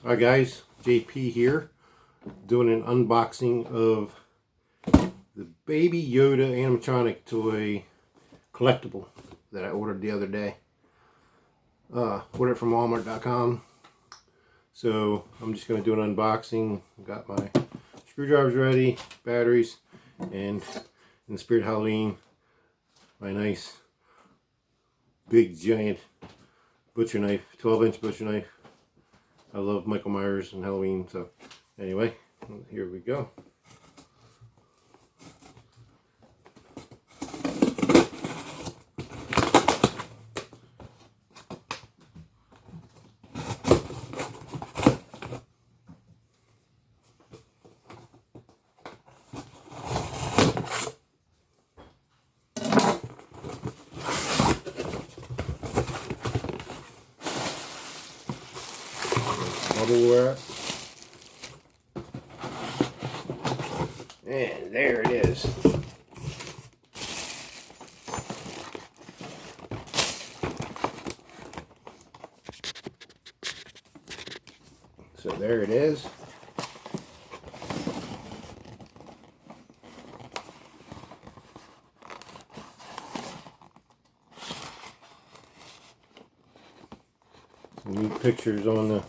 Hi guys, JP here, doing an unboxing of the Baby Yoda animatronic toy collectible that I ordered the other day. Ordered it from Walmart.com. So I'm just going to do an unboxing. Got my screwdrivers ready, batteries, and in the spirit of Halloween, my nice big giant butcher knife, 12-inch butcher knife. I love Michael Myers and Halloween, so anyway, here we go. Bubble wrap. And there it is. So there it is. Some neat pictures on the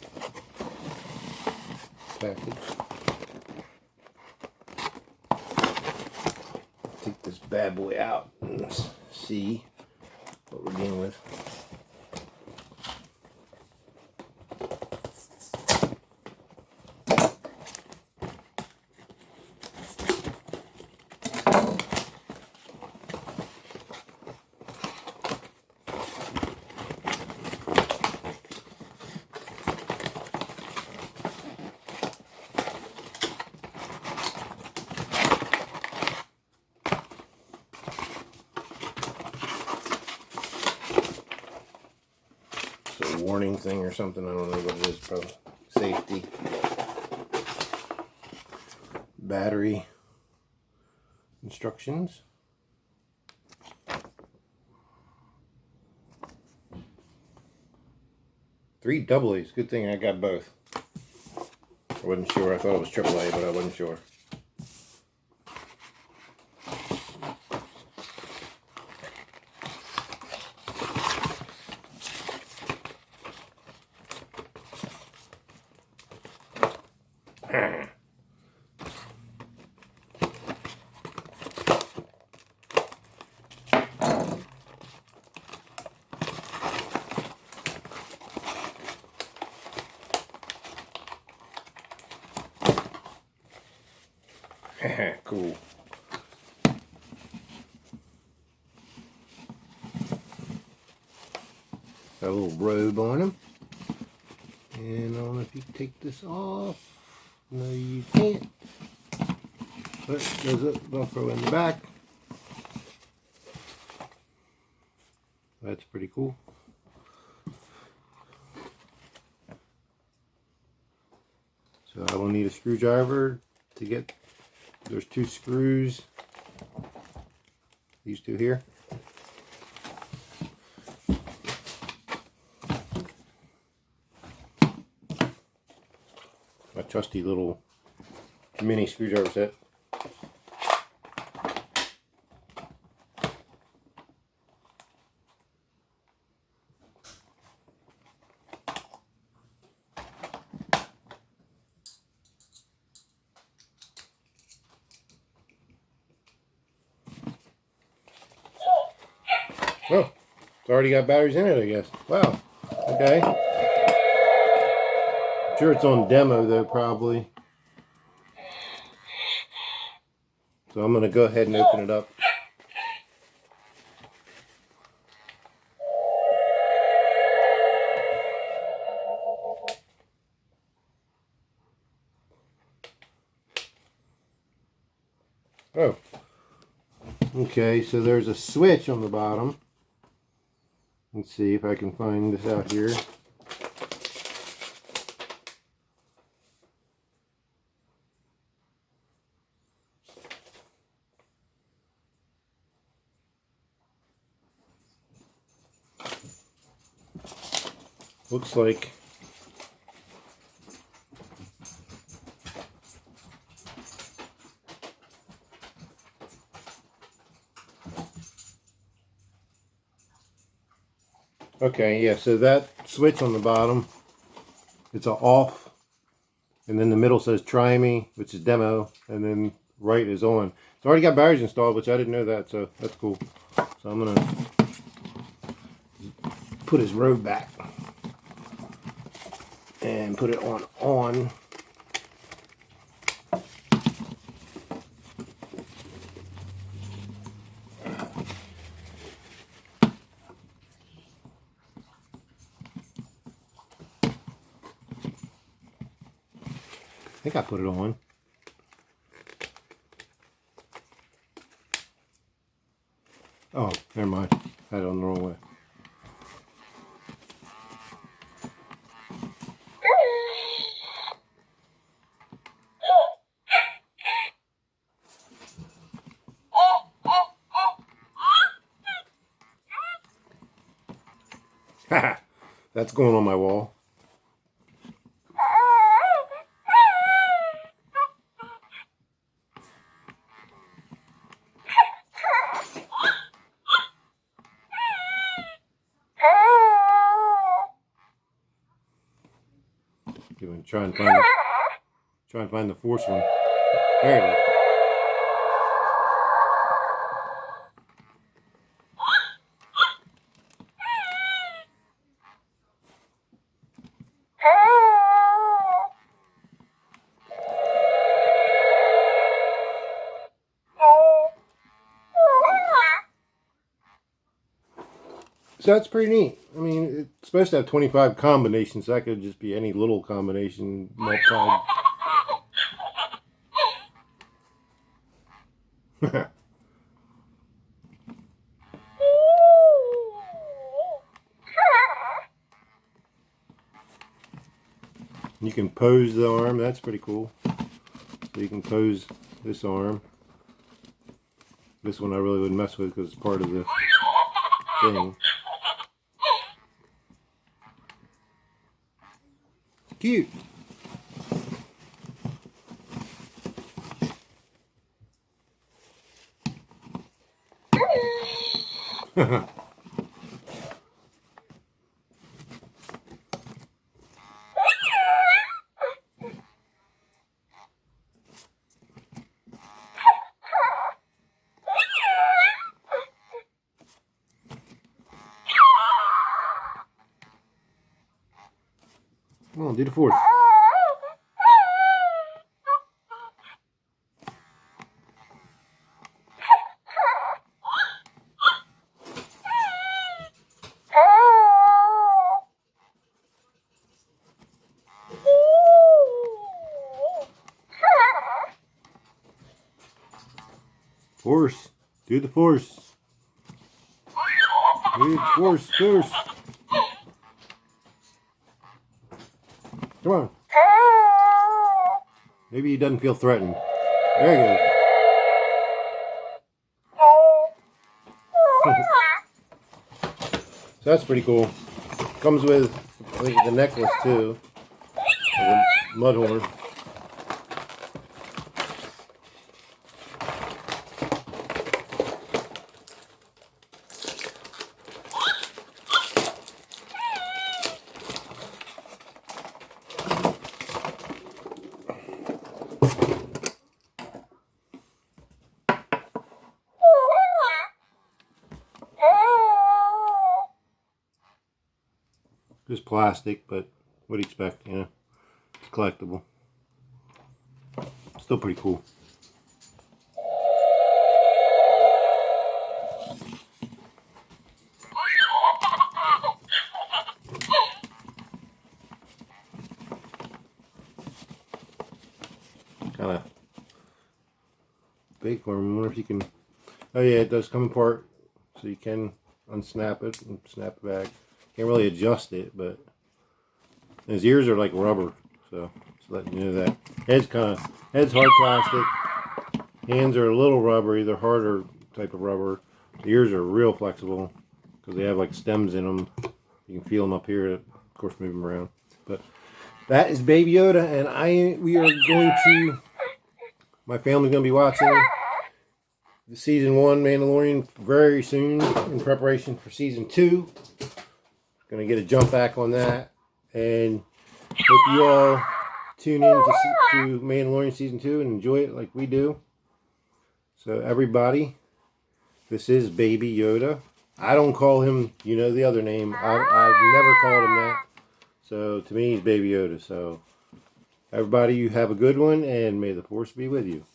package. Take this bad boy out and see what we're dealing with. A warning thing or something, I don't know what it is, probably safety. Battery instructions. Three double A's, good thing I got both. I wasn't sure, I thought it was triple A, but I wasn't sure. Cool. Got a little robe on him. And I don't know if you can take this off. No, you can't. But there's a Velcro in the back. That's pretty cool. So I will need a screwdriver to get, there's two screws, these two here. My trusty little mini screwdriver set. Oh, it's already got batteries in it, I guess. Wow. Okay. I'm sure it's on demo though, probably. So I'm going to go ahead and open it up. Oh. Okay, so there's a switch on the bottom. Let's see if I can find this out here. Looks like Okay, yeah, so that switch on the bottom, it's a off, and then the middle says try me, which is demo, and then right is on. It's already got batteries installed, which I didn't know that, so that's cool. So I'm gonna put his robe back and put it on. I think I put it on. Oh, never mind. I had it on the wrong way. That's going on my wall. Try and find the force one. There it is. So that's pretty neat. I mean, it's supposed to have 25 combinations, so that could just be any little combination multiplied. You can pose the arm, that's pretty cool. So you can pose this arm. This one I really wouldn't mess with because it's part of the thing. Cute. Come on, do the force. Force. Do the force. Do the force first. Come on. Maybe he doesn't feel threatened. There you go. So that's pretty cool. Comes with, I think, the necklace too. The mud horn. Just plastic, but what do you expect, you know? It's collectible. Still pretty cool. Kind of big for him. I wonder if you can... Oh yeah, it does come apart, so you can unsnap it and snap it back. Can't really adjust it, but his ears are like rubber, so just letting you know that. Head's hard plastic. Hands are a little rubbery. They're harder type of rubber. The ears are real flexible because they have like stems in them. You can feel them up here. Of course, move them around. But that is Baby Yoda, and we are going to. My family's going to be watching the season 1 Mandalorian very soon in preparation for season 2. Gonna get a jump back on that, and hope you all tune in to Mandalorian Season 2 and enjoy it like we do. So everybody, this is Baby Yoda. I don't call him, the other name. I've never called him that. So to me, he's Baby Yoda. So everybody, you have a good one, and may the Force be with you.